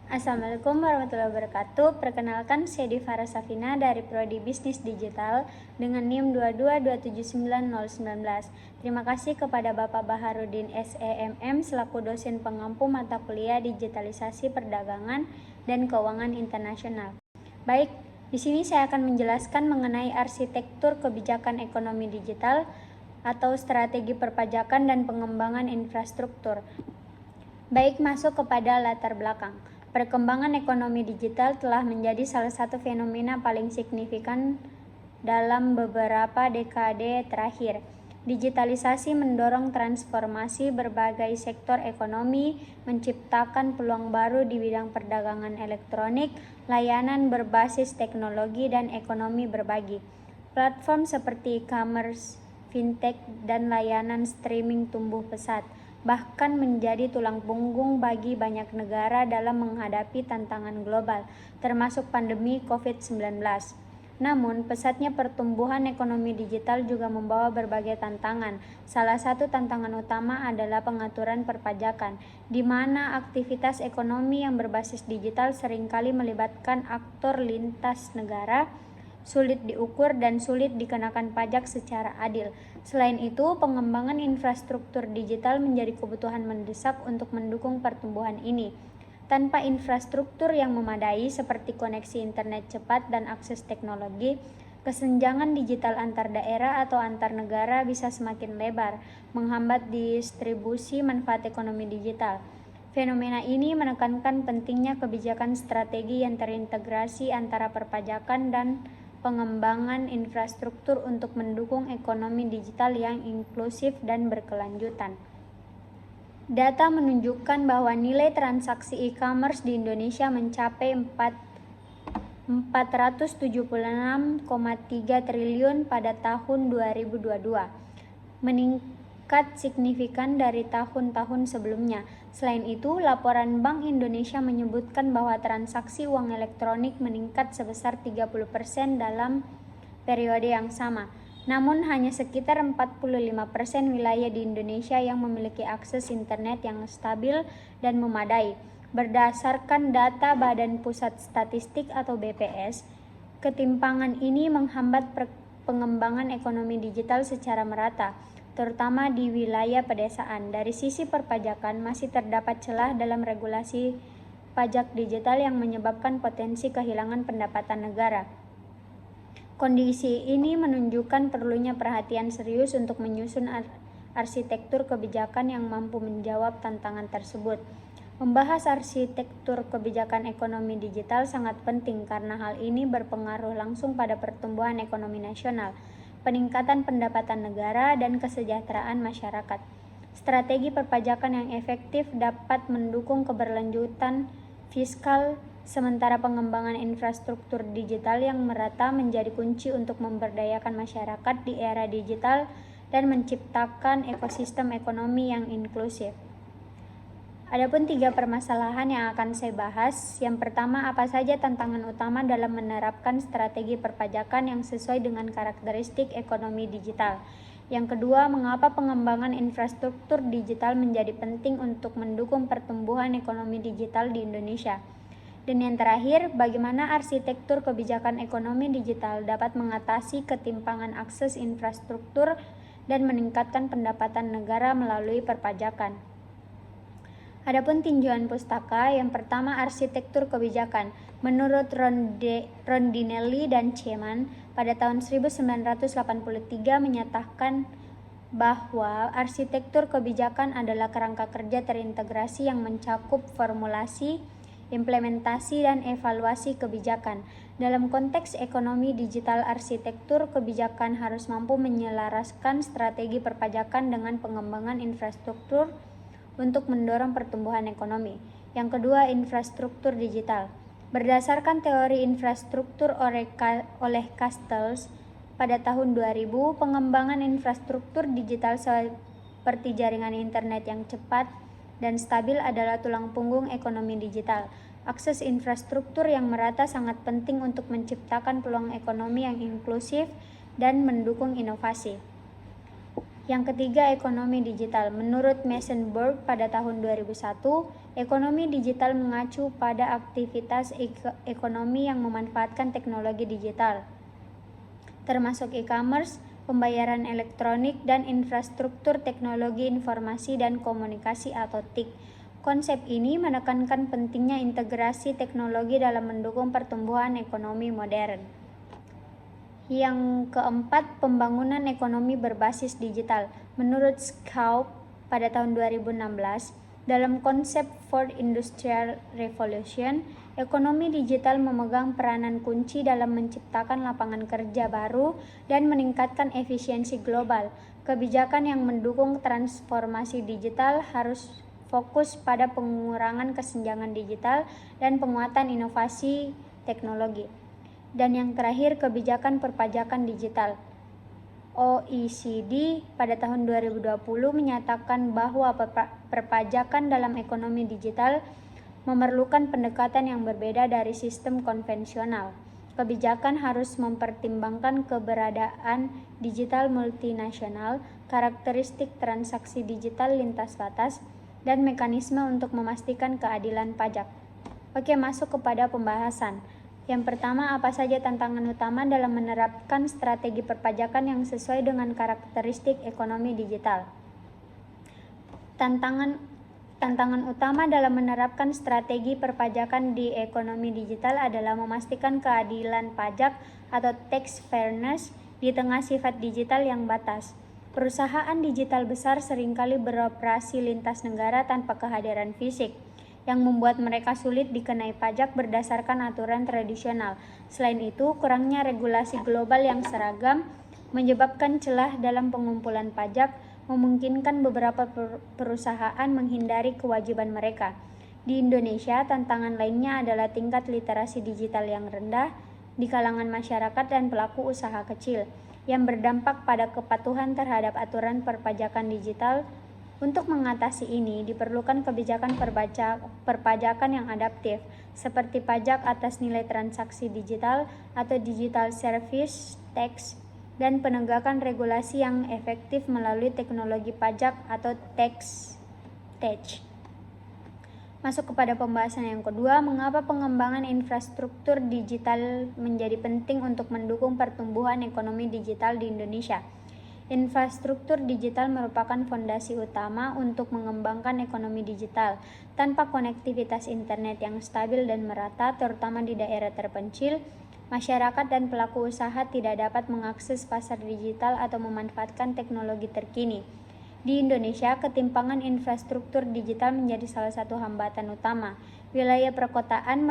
Assalamualaikum warahmatullahi wabarakatuh. Perkenalkan, saya Diva Safina dari Prodi Bisnis Digital dengan NIM 222799019. Terima kasih kepada Bapak Baharudin SEMM selaku dosen pengampu mata kuliah Digitalisasi Perdagangan dan Keuangan Internasional. Baik, di sini saya akan menjelaskan mengenai arsitektur kebijakan ekonomi digital atau strategi perpajakan dan pengembangan infrastruktur. Baik, masuk kepada latar belakang. Perkembangan ekonomi digital telah menjadi salah satu fenomena paling signifikan dalam beberapa dekade terakhir. Digitalisasi mendorong transformasi berbagai sektor ekonomi, menciptakan peluang baru di bidang perdagangan elektronik, layanan berbasis teknologi, dan ekonomi berbagi. Platform seperti e-commerce, fintech, dan layanan streaming tumbuh pesat, bahkan menjadi tulang punggung bagi banyak negara dalam menghadapi tantangan global, termasuk pandemi COVID-19. Namun, pesatnya pertumbuhan ekonomi digital juga membawa berbagai tantangan. Salah satu tantangan utama adalah pengaturan perpajakan, di mana aktivitas ekonomi yang berbasis digital seringkali melibatkan aktor lintas negara, sulit diukur dan sulit dikenakan pajak secara adil. Selain itu, pengembangan infrastruktur digital menjadi kebutuhan mendesak untuk mendukung pertumbuhan ini. Tanpa infrastruktur yang memadai seperti koneksi internet cepat dan akses teknologi, kesenjangan digital antar daerah atau antar negara bisa semakin lebar, menghambat distribusi manfaat ekonomi digital. Fenomena ini menekankan pentingnya kebijakan strategi yang terintegrasi antara perpajakan dan pengembangan infrastruktur untuk mendukung ekonomi digital yang inklusif dan berkelanjutan. Data menunjukkan bahwa nilai transaksi e-commerce di Indonesia mencapai 476,3 triliun pada tahun 2022, meningkat signifikan dari tahun-tahun sebelumnya. Selain itu, laporan Bank Indonesia menyebutkan bahwa transaksi uang elektronik meningkat sebesar 30% dalam periode yang sama. Namun hanya sekitar 45% wilayah di Indonesia yang memiliki akses internet yang stabil dan memadai. Berdasarkan data Badan Pusat Statistik atau BPS, ketimpangan ini menghambat pengembangan ekonomi digital secara merata, terutama di wilayah pedesaan. Dari sisi perpajakan, masih terdapat celah dalam regulasi pajak digital yang menyebabkan potensi kehilangan pendapatan negara. Kondisi ini menunjukkan perlunya perhatian serius untuk menyusun arsitektur kebijakan yang mampu menjawab tantangan tersebut. Membahas arsitektur kebijakan ekonomi digital sangat penting karena hal ini berpengaruh langsung pada pertumbuhan ekonomi nasional, peningkatan pendapatan negara, dan kesejahteraan masyarakat. Strategi perpajakan yang efektif dapat mendukung keberlanjutan fiskal, sementara pengembangan infrastruktur digital yang merata menjadi kunci untuk memberdayakan masyarakat di era digital dan menciptakan ekosistem ekonomi yang inklusif. Adapun 3 permasalahan yang akan saya bahas. Yang pertama, apa saja tantangan utama dalam menerapkan strategi perpajakan yang sesuai dengan karakteristik ekonomi digital. Yang kedua, mengapa pengembangan infrastruktur digital menjadi penting untuk mendukung pertumbuhan ekonomi digital di Indonesia. Dan yang terakhir, bagaimana arsitektur kebijakan ekonomi digital dapat mengatasi ketimpangan akses infrastruktur dan meningkatkan pendapatan negara melalui perpajakan. Adapun tinjauan pustaka, yang pertama arsitektur kebijakan. Menurut Rondinelli dan Cheman, pada tahun 1983 menyatakan bahwa arsitektur kebijakan adalah kerangka kerja terintegrasi yang mencakup formulasi, implementasi, dan evaluasi kebijakan. Dalam konteks ekonomi digital, arsitektur kebijakan harus mampu menyelaraskan strategi perpajakan dengan pengembangan infrastruktur untuk mendorong pertumbuhan ekonomi. Yang kedua, infrastruktur digital. Berdasarkan teori infrastruktur oleh Castells pada tahun 2000, pengembangan infrastruktur digital seperti jaringan internet yang cepat dan stabil adalah tulang punggung ekonomi digital. Akses infrastruktur yang merata sangat penting untuk menciptakan peluang ekonomi yang inklusif dan mendukung inovasi. Yang ketiga, ekonomi digital. Menurut Mesenberg pada tahun 2001, ekonomi digital mengacu pada aktivitas ekonomi yang memanfaatkan teknologi digital, termasuk e-commerce, pembayaran elektronik, dan infrastruktur teknologi informasi dan komunikasi atau TIK. Konsep ini menekankan pentingnya integrasi teknologi dalam mendukung pertumbuhan ekonomi modern. Yang keempat, pembangunan ekonomi berbasis digital. Menurut Schaub pada tahun 2016, dalam konsep Fourth Industrial Revolution, ekonomi digital memegang peranan kunci dalam menciptakan lapangan kerja baru dan meningkatkan efisiensi global. Kebijakan yang mendukung transformasi digital harus fokus pada pengurangan kesenjangan digital dan penguatan inovasi teknologi. Dan yang terakhir, kebijakan perpajakan digital. OECD pada tahun 2020 menyatakan bahwa perpajakan dalam ekonomi digital memerlukan pendekatan yang berbeda dari sistem konvensional. Kebijakan harus mempertimbangkan keberadaan digital multinasional, karakteristik transaksi digital lintas batas, dan mekanisme untuk memastikan keadilan pajak. Oke, masuk kepada pembahasan. Yang pertama, apa saja tantangan utama dalam menerapkan strategi perpajakan yang sesuai dengan karakteristik ekonomi digital? Tantangan utama dalam menerapkan strategi perpajakan di ekonomi digital adalah memastikan keadilan pajak atau tax fairness di tengah sifat digital yang batas. Perusahaan digital besar seringkali beroperasi lintas negara tanpa kehadiran fisik, yang membuat mereka sulit dikenai pajak berdasarkan aturan tradisional. Selain itu, kurangnya regulasi global yang seragam menyebabkan celah dalam pengumpulan pajak, memungkinkan beberapa perusahaan menghindari kewajiban mereka. Di Indonesia, tantangan lainnya adalah tingkat literasi digital yang rendah di kalangan masyarakat dan pelaku usaha kecil, yang berdampak pada kepatuhan terhadap aturan perpajakan digital. Untuk mengatasi ini, diperlukan kebijakan perpajakan yang adaptif, seperti pajak atas nilai transaksi digital atau digital service tax, dan penegakan regulasi yang efektif melalui teknologi pajak atau tax tech. Masuk kepada pembahasan yang kedua, mengapa pengembangan infrastruktur digital menjadi penting untuk mendukung pertumbuhan ekonomi digital di Indonesia. Infrastruktur digital merupakan fondasi utama untuk mengembangkan ekonomi digital. Tanpa konektivitas internet yang stabil dan merata, terutama di daerah terpencil, masyarakat dan pelaku usaha tidak dapat mengakses pasar digital atau memanfaatkan teknologi terkini. Di Indonesia, ketimpangan infrastruktur digital menjadi salah satu hambatan utama. Wilayah perkotaan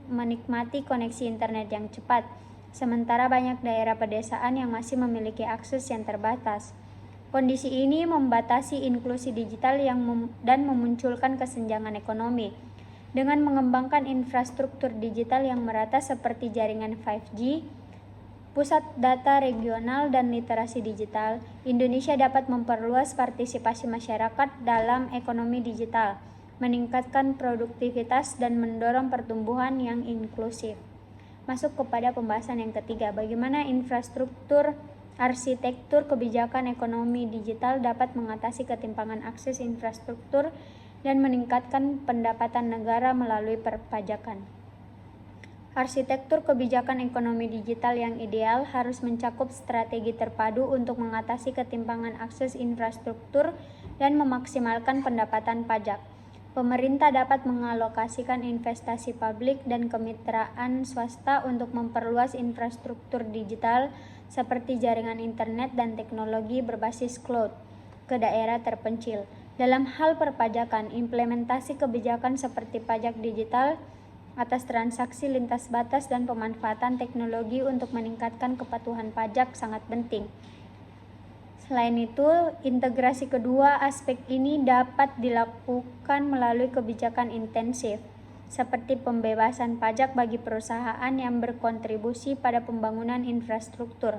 menikmati koneksi internet yang cepat, sementara banyak daerah pedesaan yang masih memiliki akses yang terbatas. Kondisi ini membatasi inklusi digital dan memunculkan kesenjangan ekonomi. Dengan mengembangkan infrastruktur digital yang merata seperti jaringan 5G, pusat data regional, dan literasi digital, Indonesia dapat memperluas partisipasi masyarakat dalam ekonomi digital, meningkatkan produktivitas, dan mendorong pertumbuhan yang inklusif. Masuk kepada pembahasan yang ketiga, bagaimana arsitektur kebijakan ekonomi digital dapat mengatasi ketimpangan akses infrastruktur dan meningkatkan pendapatan negara melalui perpajakan. Arsitektur kebijakan ekonomi digital yang ideal harus mencakup strategi terpadu untuk mengatasi ketimpangan akses infrastruktur dan memaksimalkan pendapatan pajak. Pemerintah dapat mengalokasikan investasi publik dan kemitraan swasta untuk memperluas infrastruktur digital seperti jaringan internet dan teknologi berbasis cloud ke daerah terpencil. Dalam hal perpajakan, implementasi kebijakan seperti pajak digital atas transaksi lintas batas dan pemanfaatan teknologi untuk meningkatkan kepatuhan pajak sangat penting. Selain itu, integrasi kedua aspek ini dapat dilakukan melalui kebijakan intensif, seperti pembebasan pajak bagi perusahaan yang berkontribusi pada pembangunan infrastruktur.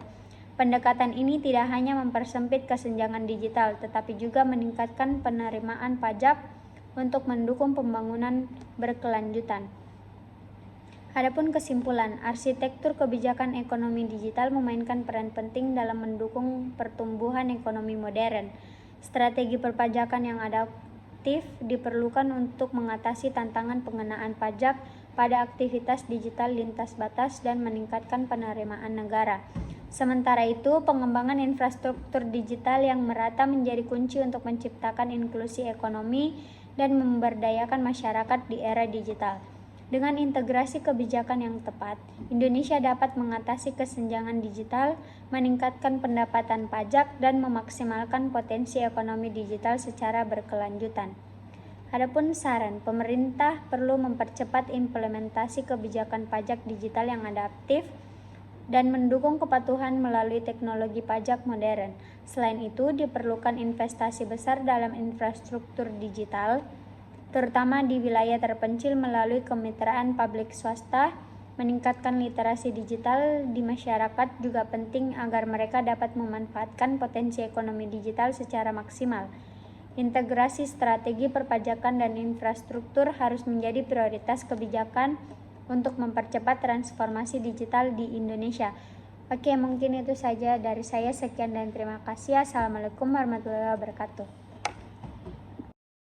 Pendekatan ini tidak hanya mempersempit kesenjangan digital, tetapi juga meningkatkan penerimaan pajak untuk mendukung pembangunan berkelanjutan. Adapun kesimpulan, arsitektur kebijakan ekonomi digital memainkan peran penting dalam mendukung pertumbuhan ekonomi modern. Strategi perpajakan yang adaptif diperlukan untuk mengatasi tantangan pengenaan pajak pada aktivitas digital lintas batas dan meningkatkan penerimaan negara. Sementara itu, pengembangan infrastruktur digital yang merata menjadi kunci untuk menciptakan inklusi ekonomi dan memberdayakan masyarakat di era digital. Dengan integrasi kebijakan yang tepat, Indonesia dapat mengatasi kesenjangan digital, meningkatkan pendapatan pajak, dan memaksimalkan potensi ekonomi digital secara berkelanjutan. Adapun saran, pemerintah perlu mempercepat implementasi kebijakan pajak digital yang adaptif dan mendukung kepatuhan melalui teknologi pajak modern. Selain itu, diperlukan investasi besar dalam infrastruktur digital, terutama di wilayah terpencil melalui kemitraan publik swasta. Meningkatkan literasi digital di masyarakat juga penting agar mereka dapat memanfaatkan potensi ekonomi digital secara maksimal. Integrasi strategi perpajakan dan infrastruktur harus menjadi prioritas kebijakan untuk mempercepat transformasi digital di Indonesia. Oke, mungkin itu saja dari saya. Sekian dan terima kasih. Assalamualaikum warahmatullahi wabarakatuh.